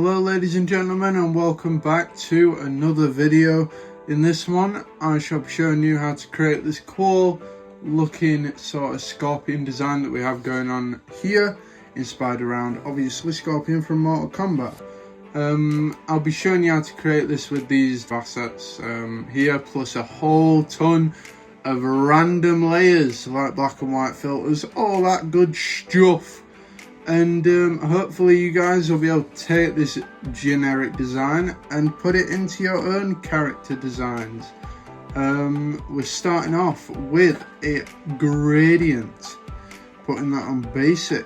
Hello ladies and gentlemen, and welcome back to another video. In this one I shall be showing you how to create this cool looking sort of scorpion design that we have going on here, inspired around obviously Scorpion from Mortal Kombat. I'll be showing you how to create this with these assets here, plus a whole ton of random layers like black and white filters, all that good stuff. And hopefully you guys will be able to take this generic design and put it into your own character designs. We're starting off with a gradient, putting that on basic,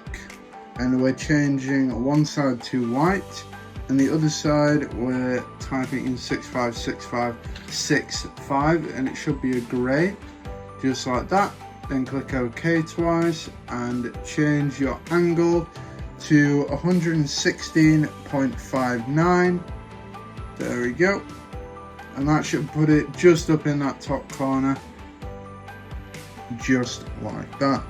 and we're changing one side to white and the other side we're typing in 656565, and it should be a grey, just like that. Then click OK twice and change your angle to 116.59. There we go, and that should put it just up in that top corner, just like that.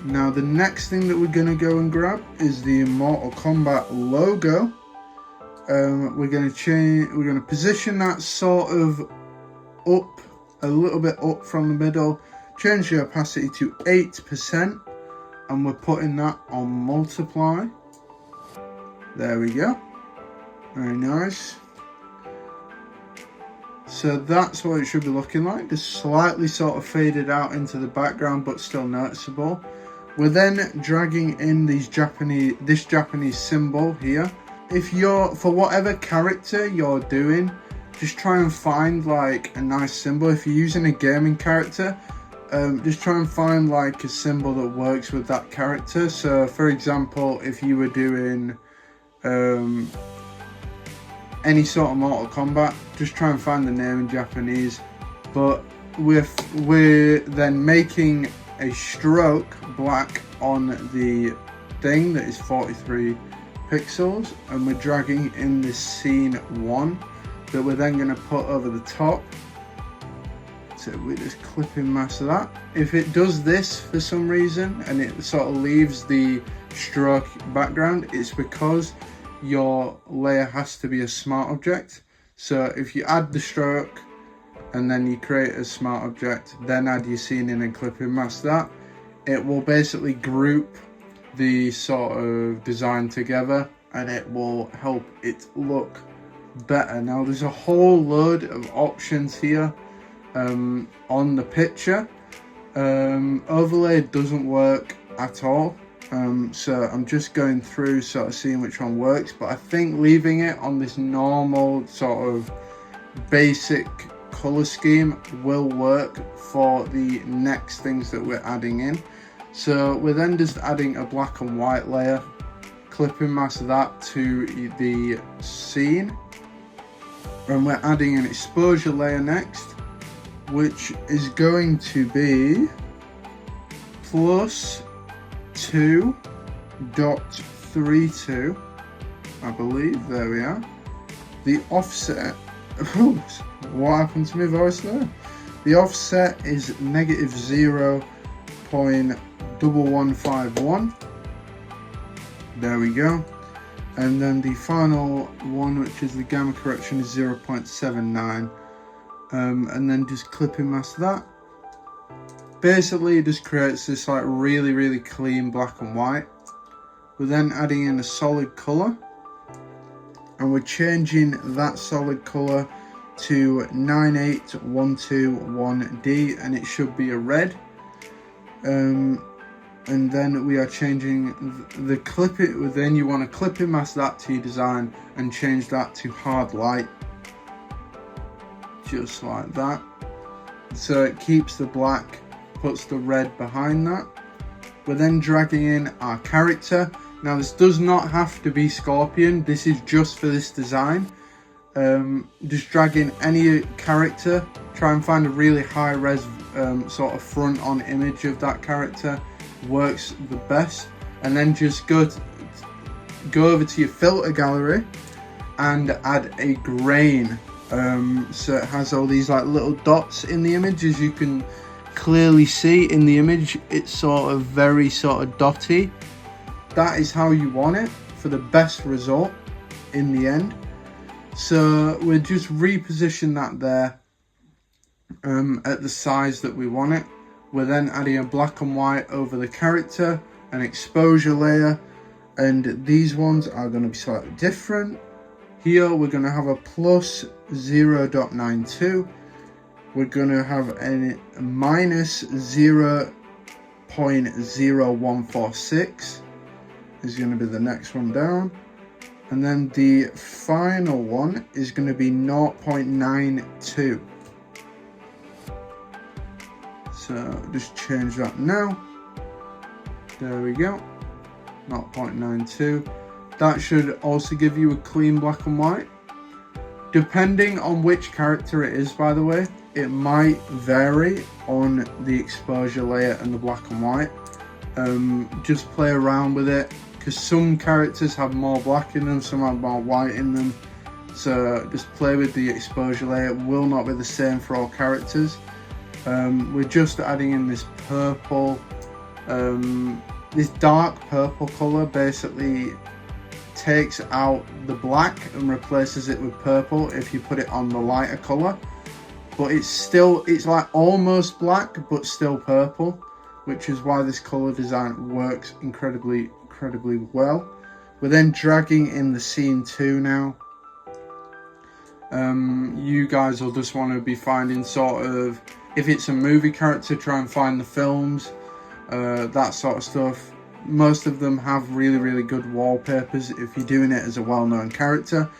Now the next thing that we're going to go and grab is the Mortal Kombat logo. We're going to position that sort of up, a little bit up from the middle. Change the opacity to 8%, and we're putting that on multiply. There we go, very nice. So that's what it should be looking like, just slightly sort of faded out into the background but still noticeable. We're then dragging in this Japanese symbol here. If you're, for whatever character you're doing, just try and find like a nice symbol. If you're using a gaming character, just try and find like a symbol that works with that character. So for example, if you were doing any sort of Mortal Kombat, just try and find the name in Japanese. But we're then making a stroke black on the thing that is 43 pixels, and we're dragging in this scene 1 that we're then going to put over the top. So we just clip and mask that. If it does this for some reason and it sort of leaves the stroke background, it's because your layer has to be a smart object. So if you add the stroke and then you create a smart object, then add your scene in and clip and mask that, it will basically group the sort of design together and it will help it look better. Now there's a whole load of options here on the picture. Overlay doesn't work at all, so I'm just going through sort of seeing which one works, but I think leaving it on this normal sort of basic color scheme will work for the next things that we're adding in. So we're then just adding a black and white layer, clip and mask that to the scene, and we're adding an exposure layer next, which is going to be plus 2.32, I believe. There we are. The offset, what happened to my voice there? The offset is negative 0.1151. There we go. And then the final one, which is the gamma correction, is 0.79. And then just clip and mask that. Basically it just creates this like really clean black and white. We're then adding in a solid color, and we're changing that solid color to 98121D, and it should be a red. And then we are changing the clip it. Then you want to clip and mask that to your design and change that to hard light, just like that. So it keeps the black, puts the red behind that. We're then dragging in our character. Now this does not have to be Scorpion, this is just for this design. Just drag in any character, try and find a really high res sort of front on image of that character, works the best. And then just go over to your filter gallery and add a grain. So it has all these like little dots in the image, as you can clearly see in the image. It's sort of very sort of dotty. That is how you want it for the best result. in the end. So we'll just reposition that there at the size that we want it. We're then adding a black and white over the character, an exposure layer, and these ones are going to be slightly different. Here we're going to have a plus 0.92. We're going to have a minus 0.0146 is going to be the next one down. And then the final one is going to be 0.92. So just change that now. There we go. 0.92. That should also give you a clean black and white. Depending on which character it is, by the way, it might vary on the exposure layer and the black and white. Just play around with it, because some characters have more black in them, some have more white in them. So just play with the exposure layer. It will not be the same for all characters. We're just adding in this purple, this dark purple color basically takes out the black and replaces it with purple if you put it on the lighter color. But it's like almost black but still purple, which is why this color design works incredibly well. We're then dragging in the scene 2 now. You guys will just want to be finding sort of, if it's a movie character, try and find the films, that sort of stuff. Most of them have really good wallpapers if you're doing it as a well-known character.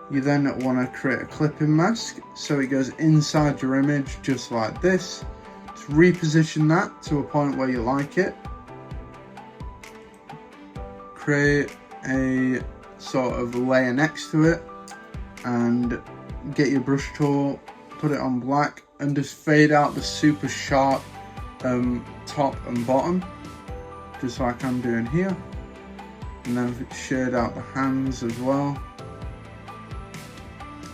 You then want to create a clipping mask so it goes inside your image just like this. Just reposition that to a point where you like it. Create a sort of layer next to it and get your brush tool, put it on black, and just fade out the super sharp top and bottom, just like I'm doing here, and then shade out the hands as well,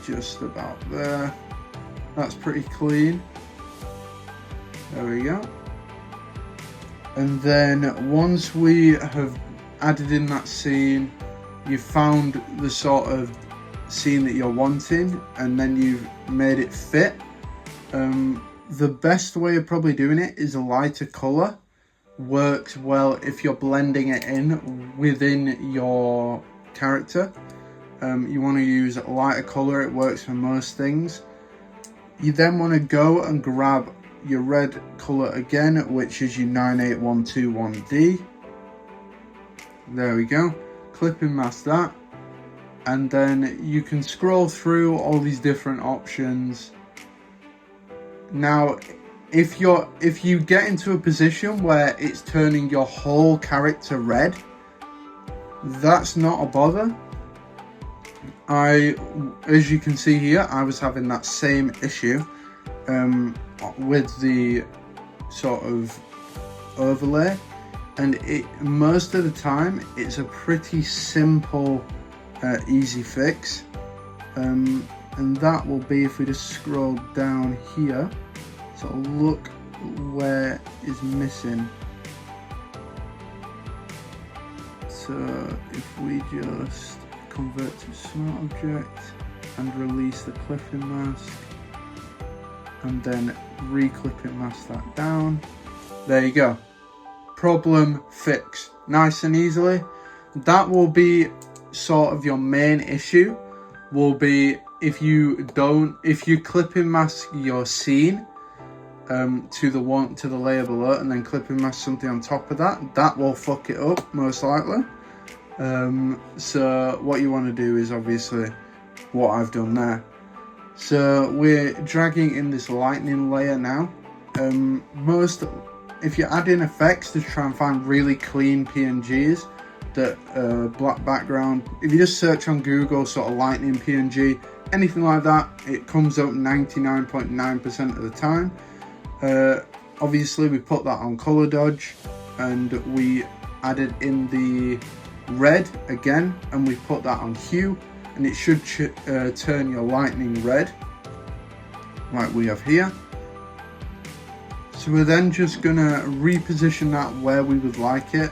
just about there. That's pretty clean. There we go. And then once we have added in that scene, you've found the sort of scene that you're wanting, and then you've made it fit. The best way of probably doing it is a lighter color. Works well if you're blending it in within your character. You want to use a lighter color, it works for most things. You then want to go and grab your red color again, which is your 98121D. There we go. Clipping mask that, and then you can scroll through all these different options. Now, if you get into a position where it's turning your whole character red, that's not a bother. As you can see here, I was having that same issue with the sort of overlay, and most of the time it's a pretty simple, easy fix. And that will be if we just scroll down here. So look where is missing. So if we just convert to smart object and release the clipping mask, and then re-clipping mask that down, there you go. Problem fixed, nice and easily. That will be sort of your main issue, will be if you clipping mask your scene to the layer below and then clipping mask something on top of that will fuck it up most likely. So what you want to do is obviously what I've done there. So we're dragging in this lightning layer now. If you add in effects, to try and find really clean PNGs that black background. If you just search on Google sort of lightning PNG, anything like that, it comes up 99.9% of the time. Obviously we put that on color dodge, and we added in the red again, and we put that on hue, and it should turn your lightning red like we have here. So we're then just gonna reposition that where we would like it.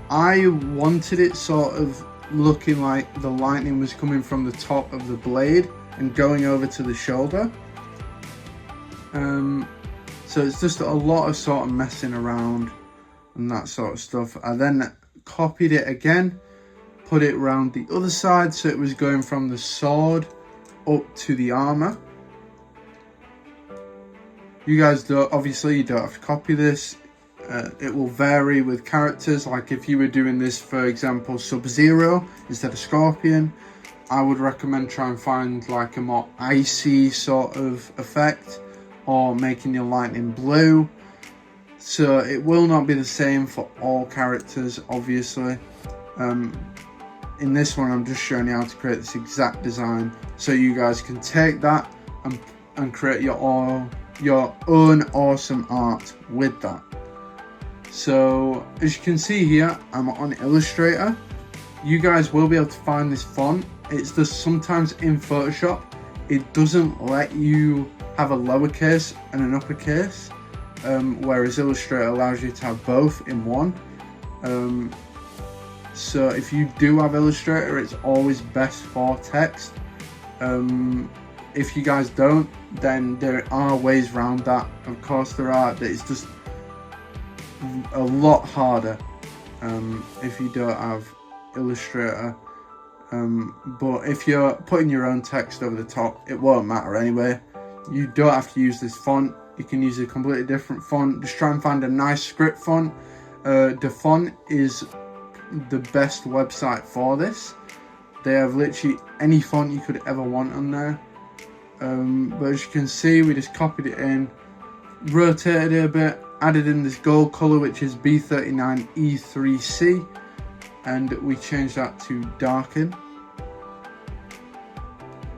I wanted it sort of looking like the lightning was coming from the top of the blade and going over to the shoulder. So it's just a lot of sort of messing around and that sort of stuff. I then copied it again, put it around the other side so it was going from the sword up to the armor. You guys don't, obviously you don't have to copy this. It will vary with characters. Like if you were doing this, for example, Sub-Zero instead of Scorpion, I would recommend try and find like a more icy sort of effect, or making your lightning blue. So it will not be the same for all characters, obviously. In this one, I'm just showing you how to create this exact design, so you guys can take that and create your own awesome art with that. So as you can see here, I'm on Illustrator. You guys will be able to find this font. It's just sometimes in Photoshop, it doesn't let you have a lowercase and an uppercase, whereas Illustrator allows you to have both in one. So if you do have Illustrator, it's always best for text. If you guys don't, then there are ways around that. Of course there are, but it's just a lot harder if you don't have Illustrator. But if you're putting your own text over the top, it won't matter anyway. You don't have to use this font. You can use a completely different font. Just try and find a nice script font. The font is the best website for this. They have literally any font you could ever want on there. But as you can see, we just copied it in, rotated it a bit, added in this gold color, which is B39E3C, and we changed that to darken.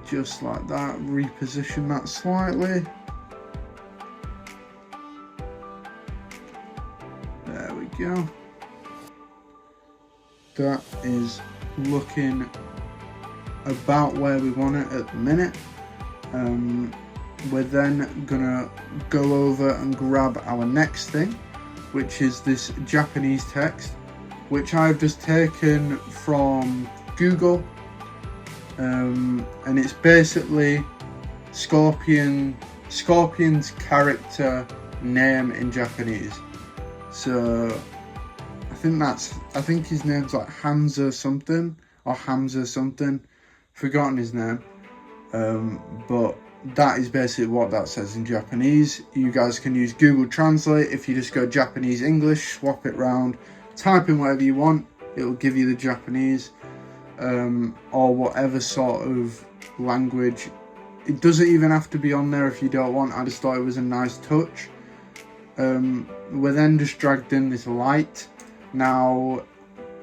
Just like that, reposition that slightly. There we go. That is looking about where we want it at the minute. We're then gonna go over and grab our next thing, which is this Japanese text, which I've just taken from Google, and it's basically Scorpion's character name in Japanese. So I think his name's like Hamza something, or Hamza something, forgotten his name, but that is basically what that says in Japanese. You guys can use Google Translate. If you just go Japanese English, swap it round, type in whatever you want, it will give you the Japanese, or whatever sort of language. It doesn't even have to be on there if you don't want. I just thought it was a nice touch. We then just dragged in this light. Now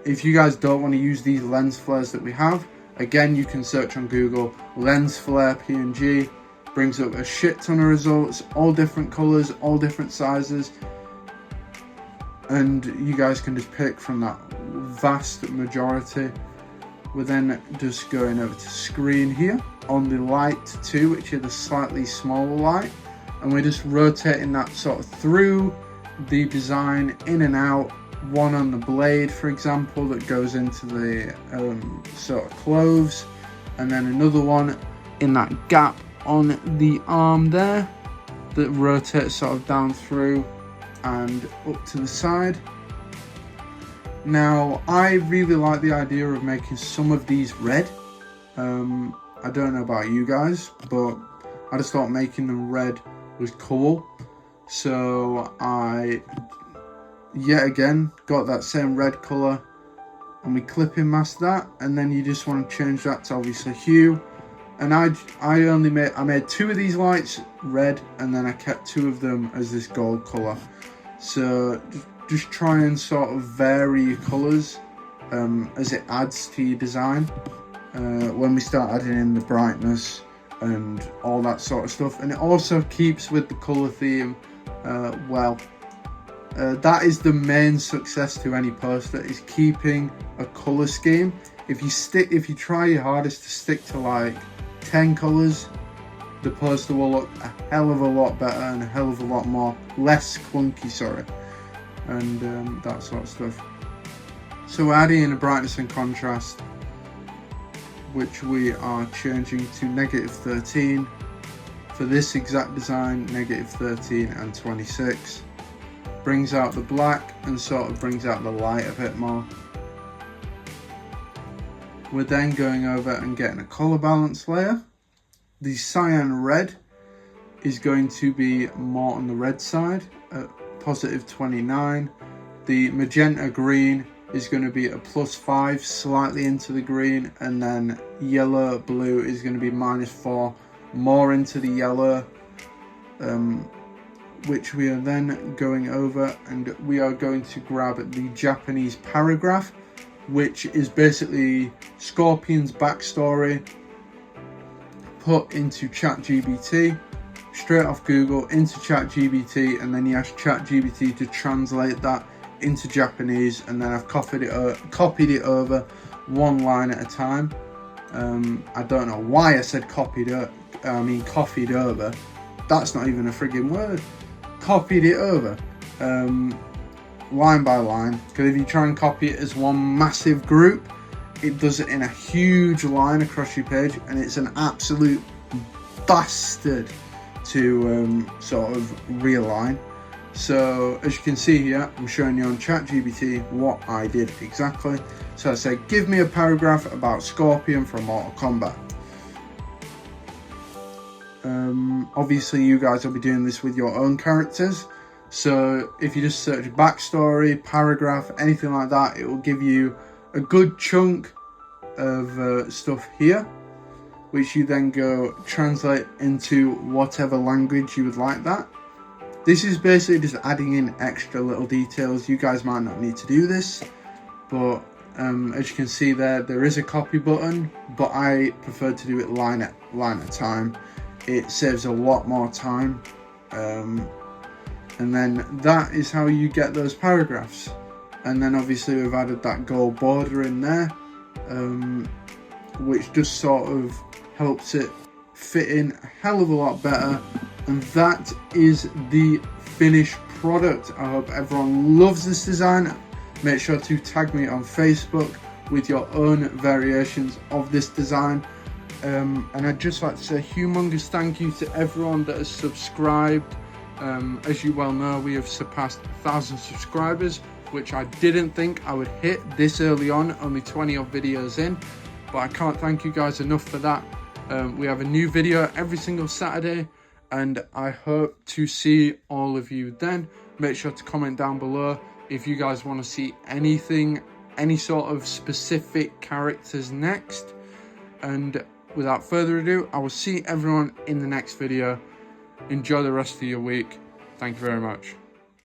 if you guys don't want to use these lens flares that we have, again you can search on Google lens flare PNG, brings up a shit ton of results, all different colors, all different sizes, and you guys can just pick from that vast majority. We're then just going over to screen here on the light 2, which is the slightly smaller light, and we're just rotating that sort of through the design, in and out. One on the blade, for example, that goes into the sort of clothes, and then another one in that gap on the arm there that rotates sort of down through and up to the side. Now I really like the idea of making some of these red. I don't know about you guys, but I just thought making them red was cool, so I yet again got that same red color and we clipping mask that, and then you just want to change that to obviously hue. And I made 2 of these lights red, and then I kept 2 of them as this gold color. So just try and sort of vary your colors as it adds to your design when we start adding in the brightness and all that sort of stuff. And it also keeps with the color theme well. That is the main success to any poster, is keeping a color scheme. If you try your hardest to stick to like 10 colors, the poster will look a hell of a lot better and a hell of a lot less clunky, and that sort of stuff. So we're adding in a brightness and contrast which we are changing to -13. For this exact design, -13 and 26. Brings out the black and sort of brings out the light a bit more. We're then going over and getting a color balance layer. The cyan red is going to be more on the red side at +29. The magenta green is going to be a +5, slightly into the green, and then yellow blue is going to be -4, more into the yellow, which we are then going over, and we are going to grab the Japanese paragraph, which is basically Scorpion's backstory put into ChatGPT, straight off Google into ChatGPT, and then you ask ChatGPT to translate that into Japanese, and then I've copied it over one line at a time. I don't know why I said copied over. That's not even a friggin' word. Copied it over line by line, because if you try and copy it as one massive group, it does it in a huge line across your page, and it's an absolute bastard to sort of realign. So as you can see here, I'm showing you on ChatGPT what I did exactly. So I say, give me a paragraph about Scorpion from Mortal Kombat. Obviously you guys will be doing this with your own characters. So if you just search backstory, paragraph, anything like that, it will give you a good chunk of stuff here, which you then go translate into whatever language you would like that. This is basically just adding in extra little details. You guys might not need to do this, but as you can see there is a copy button, but I prefer to do it line at a time. It saves a lot more time, and then that is how you get those paragraphs. And then obviously we've added that gold border in there, which just sort of helps it fit in a hell of a lot better. And that is the finished product. I hope everyone loves this design. Make sure to tag me on Facebook with your own variations of this design. And I'd just like to say a humongous thank you to everyone that has subscribed. As you well know, we have surpassed 1,000 subscribers, which I didn't think I would hit this early on, only 20 odd videos in. But I can't thank you guys enough for that. We have a new video every single Saturday, and I hope to see all of you then. Make sure to comment down below if you guys want to see anything, any sort of specific characters next. And without further ado, I will see everyone in the next video. Enjoy the rest of your week. Thank you very much.